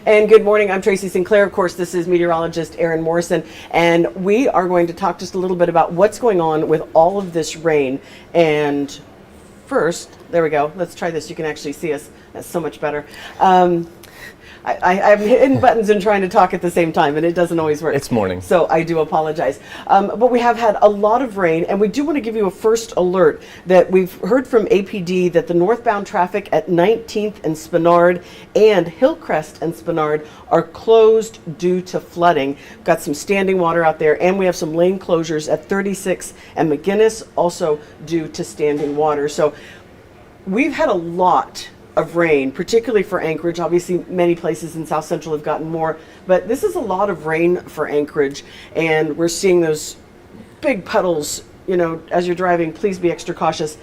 And good morning, I'm Tracy Sinclair. Of course, this is meteorologist Aaron Morrison, and we are going to talk just a little bit about what's going on with all of this rain. And first, there we go. Let's try this. You can actually see us. That's so much better. I'm hitting buttons and trying to talk at the same time, and it doesn't always work. It's morning. So I do apologize. But we have had a lot of rain, and we do want to give you a first alert that we've heard from APD that the northbound traffic at 19th and Spenard and Hillcrest and Spenard are closed due to flooding. We've got some standing water out there, and we have some lane closures at 36 and McGinnis, also due to standing water. So we've had a lot of rain, particularly for Anchorage. Obviously, many places in South Central have gotten more, but this is a lot of rain for Anchorage, and we're seeing those big puddles. You know, as you're driving, please be extra cautious.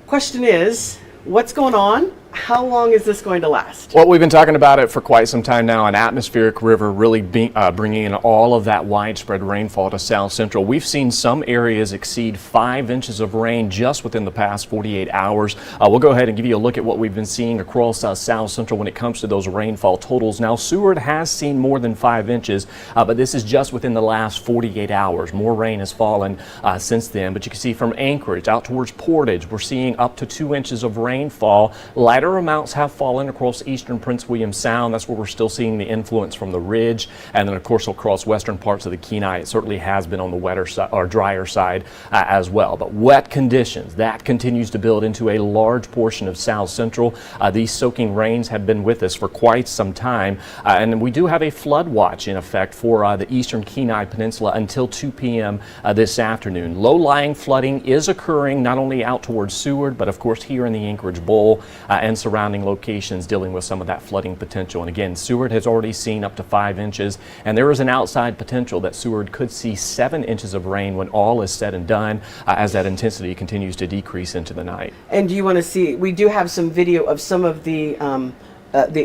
Question is, what's going on? How long is this going to last? Well, we've been talking about it for quite some time now. An atmospheric river really bringing in all of that widespread rainfall to South Central. We've seen some areas exceed 5 inches of rain just within the past 48 hours. We'll go ahead and give you a look at what we've been seeing across South Central when it comes to those rainfall totals. Now, Seward has seen more than 5 inches, but this is just within the last 48 hours. More rain has fallen since then, but you can see from Anchorage out towards Portage, we're seeing up to 2 inches of rainfall. Lighter amounts have fallen across eastern Prince William Sound. That's where we're still seeing the influence from the ridge, and then of course across western parts of the Kenai. It certainly has been on the wetter side or drier side as well. But wet conditions, that continues to build into a large portion of South Central. These soaking rains have been with us for quite some time, and we do have a flood watch in effect for the eastern Kenai Peninsula until 2 p.m. This afternoon. Low-lying flooding is occurring not only out towards Seward, but of course here in the Anchorage Bowl and surrounding locations dealing with some of that flooding potential. And again, Seward has already seen up to 5 inches, and there is an outside potential that Seward could see 7 inches of rain when all is said and done as that intensity continues to decrease into the night. And do you want to see, we do have some video of some of the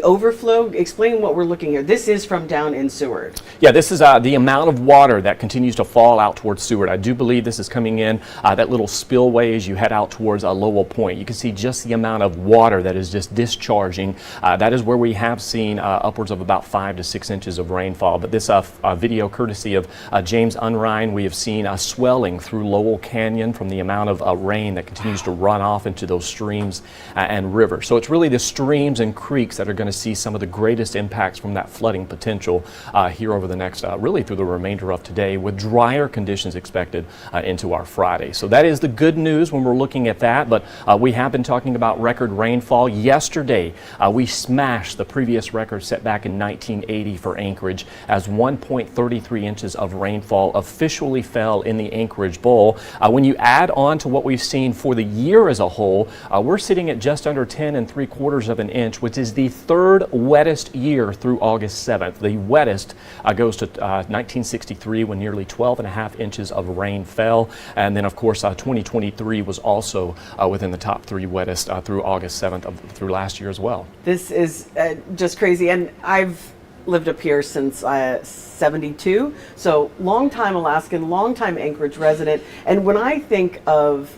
overflow. Explain what we're looking here. This is from down in Seward. Yeah, this is the amount of water that continues to fall out towards Seward. I do believe this is coming in that little spillway as you head out towards Lowell Point. You can see just the amount of water that is just discharging. That is where we have seen upwards of about 5 to 6 inches of rainfall. But this video courtesy of James Unrein, we have seen swelling through Lowell Canyon from the amount of rain that continues to run off into those streams and rivers. So it's really the streams and creeks that are going to see some of the greatest impacts from that flooding potential here over the next, really through the remainder of today, with drier conditions expected into our Friday. So that is the good news when we're looking at that, but we have been talking about record rainfall. Yesterday, we smashed the previous record set back in 1980 for Anchorage as 1.33 inches of rainfall officially fell in the Anchorage Bowl. When you add on to what we've seen for the year as a whole, we're sitting at just under 10 3/4 of an inch, which is the third wettest year through August 7th. The wettest goes to 1963 when nearly 12.5 inches of rain fell. And then, of course, 2023 was also within the top 3 wettest through August 7th through last year as well. This is just crazy. And I've lived up here since 72. So long time Alaskan, long time Anchorage resident. And when I think of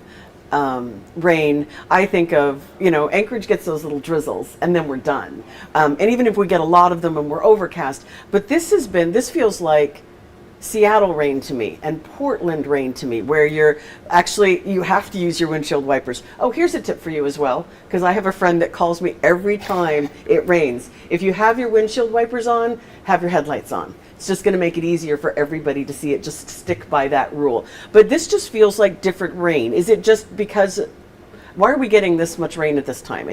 rain, I think of, you know, Anchorage gets those little drizzles and then we're done. And even if we get a lot of them and we're overcast, but this feels like Seattle rain to me and Portland rain to me, where you have to use your windshield wipers. Oh, here's a tip for you as well, because I have a friend that calls me every time it rains. If you have your windshield wipers on, have your headlights on. It's just going to make it easier for everybody to see it. Just stick by that rule. But this just feels like different rain. Is it just because, why are we getting this much rain at this time?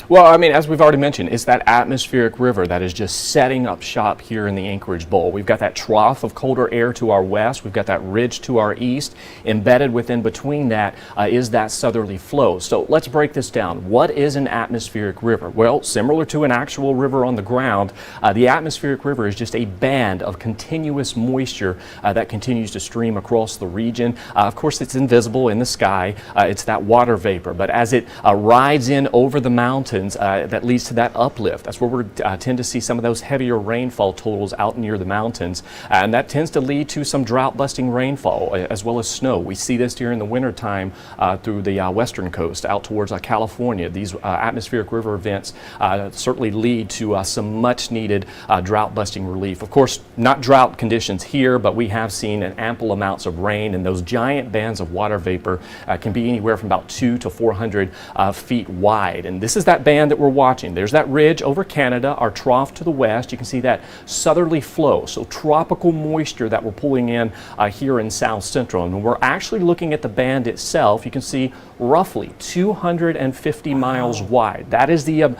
Well, I mean, as we've already mentioned, it's that atmospheric river that is just setting up shop here in the Anchorage Bowl. We've got that trough of colder air to our west. We've got that ridge to our east. Embedded within between that is that southerly flow. So let's break this down. What is an atmospheric river? Well, similar to an actual river on the ground, the atmospheric river is just a band of continuous moisture that continues to stream across the region. Of course, it's invisible in the sky. It's that water vapor. But as it rides in over the mountains, mountains that leads to that uplift. That's where we tend to see some of those heavier rainfall totals out near the mountains, and that tends to lead to some drought-busting rainfall as well as snow. We see this during the wintertime through the western coast out towards California. These atmospheric river events certainly lead to some much-needed drought-busting relief. Of course, not drought conditions here, but we have seen ample amounts of rain, and those giant bands of water vapor can be anywhere from about 200 to 400 feet wide. And this is that band that we're watching. There's that ridge over Canada, our trough to the west. You can see that southerly flow, so tropical moisture that we're pulling in here in South Central. And when we're actually looking at the band itself, you can see roughly 250 miles wide. That is the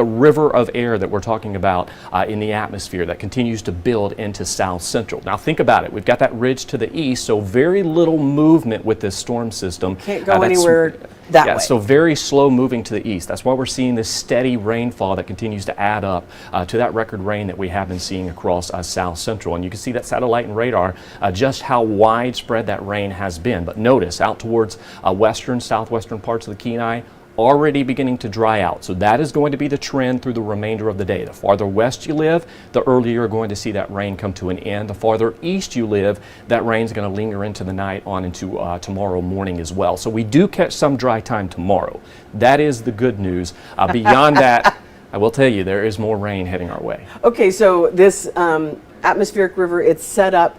river of air that we're talking about in the atmosphere that continues to build into South Central. Now think about it. We've got that ridge to the east, so very little movement with this storm system. Can't go anywhere that way. So very slow moving to the east. That's why we're seeing this steady rainfall that continues to add up to that record rain that we have been seeing across South Central. And you can see that satellite and radar just how widespread that rain has been. But notice out towards western, southwestern parts of the Kenai, already beginning to dry out. So that is going to be the trend through the remainder of the day. The farther west you live, the earlier you're going to see that rain come to an end. The farther east you live, that rain's going to linger into the night on into tomorrow morning as well. So we do catch some dry time tomorrow. That is the good news. Beyond that, I will tell you, there is more rain heading our way. Okay, so this atmospheric river, it's set up.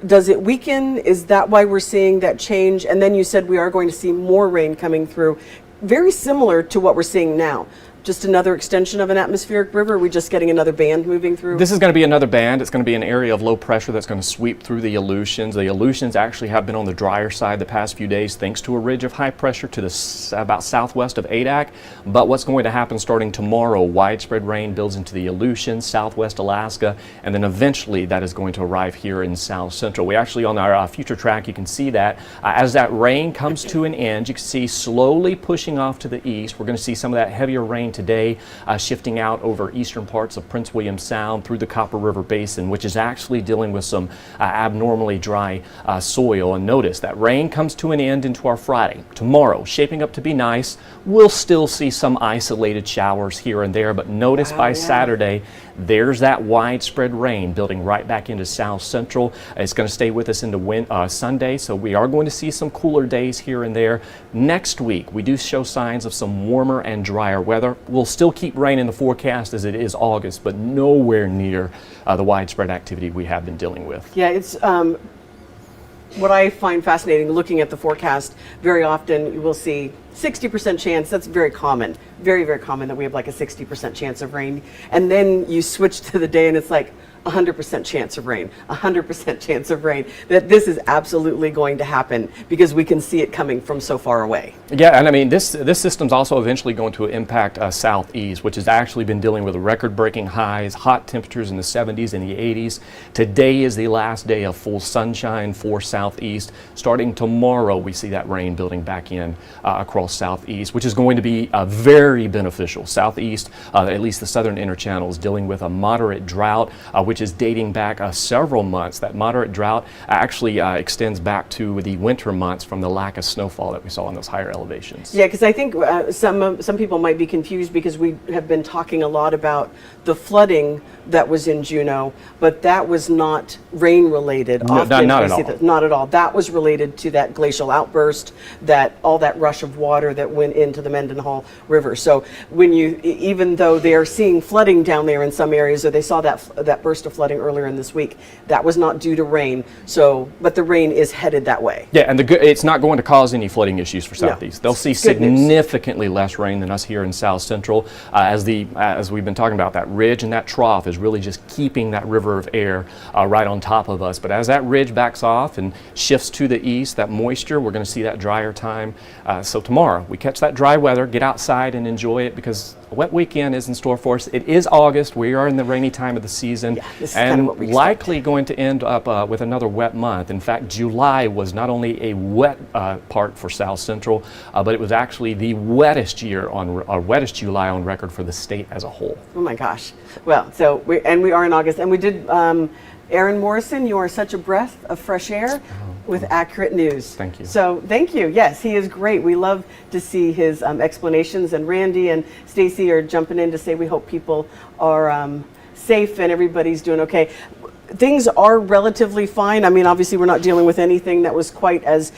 Does it weaken? Is that why we're seeing that change? And then you said we are going to see more rain coming through, very similar to what we're seeing now. Just another extension of an atmospheric river? Are we just getting another band moving through? This is going to be another band. It's going to be an area of low pressure that's going to sweep through the Aleutians. The Aleutians actually have been on the drier side the past few days thanks to a ridge of high pressure to the about southwest of Adak. But what's going to happen starting tomorrow, widespread rain builds into the Aleutians, southwest Alaska, and then eventually that is going to arrive here in South Central. We actually, on our future track, you can see that as that rain comes to an end, you can see slowly pushing off to the east. We're going to see some of that heavier rain today shifting out over eastern parts of Prince William Sound through the Copper River Basin, which is actually dealing with some abnormally dry soil. And notice that rain comes to an end into our Friday. Tomorrow, shaping up to be nice. We'll still see some isolated showers here and there, but notice by Saturday, there's that widespread rain building right back into South Central. It's going to stay with us into Sunday, so we are going to see some cooler days here and there. Next week, we do show signs of some warmer and drier weather. We'll still keep rain in the forecast as it is August, but nowhere near the widespread activity we have been dealing with. Yeah, it's what I find fascinating looking at the forecast. Very often you will see 60% chance. That's very common, very, very common that we have like a 60% chance of rain. And then you switch to the day and it's like 100% chance of rain, 100% chance of rain, that this is absolutely going to happen because we can see it coming from so far away. Yeah, and I mean, this system's also eventually going to impact southeast, which has actually been dealing with record-breaking highs, hot temperatures in the 70s and the 80s. Today is the last day of full sunshine for southeast. Starting tomorrow, we see that rain building back in across southeast, which is going to be very beneficial. Southeast, at least the southern interchannel, is dealing with a moderate drought, which is dating back several months. That moderate drought actually extends back to the winter months from the lack of snowfall that we saw in those higher elevations. Yeah, because I think some people might be confused because we have been talking a lot about the flooding that was in Juneau, but that was not rain related. No, not at all. Not at all. That was related to that glacial outburst, all that rush of water that went into the Mendenhall River. So when even though they are seeing flooding down there in some areas, or they saw that burst of flooding earlier in this week, that was not due to rain. So, but the rain is headed that way. Yeah, and it's not going to cause any flooding issues for southeast. No. They'll see significantly less rain than us here in South Central, as we've been talking about. That ridge and that trough is really just keeping that river of air right on top of us. But as that ridge backs off and shifts to the east, that moisture, we're going to see that drier time. So tomorrow, we catch that dry weather, get outside and enjoy it, because a wet weekend is in store for us. It is August. We are in the rainy time of the season, and likely going to end up with another wet month. In fact, July was not only a wet part for South Central, but it was actually the wettest wettest July on record for the state as a whole. Oh my gosh. Well, so we are in August, and we did, Aaron Morrison, you are such a breath of fresh air. with accurate news. Thank you. So thank you. Yes, he is great. We love to see his explanations, and Randy and Stacy are jumping in to say we hope people are safe and everybody's doing okay. Things are relatively fine. I mean, obviously we're not dealing with anything that was quite as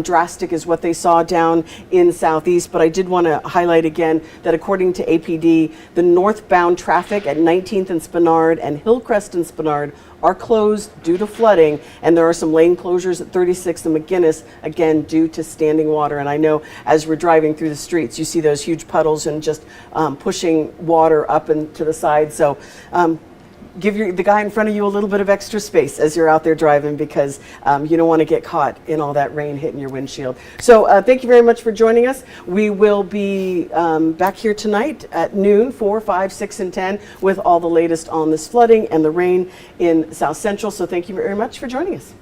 drastic as what they saw down in Southeast, but I did want to highlight again that according to APD, the northbound traffic at 19th and Spenard and Hillcrest and Spenard are closed due to flooding, and there are some lane closures at 36th and McGinnis, again, due to standing water. And I know as we're driving through the streets, you see those huge puddles and just pushing water up and to the side. So give the guy in front of you a little bit of extra space as you're out there driving, because you don't want to get caught in all that rain hitting your windshield. So thank you very much for joining us. We will be back here tonight at noon, 4, 5, 6, and 10 with all the latest on this flooding and the rain in South Central. So thank you very much for joining us.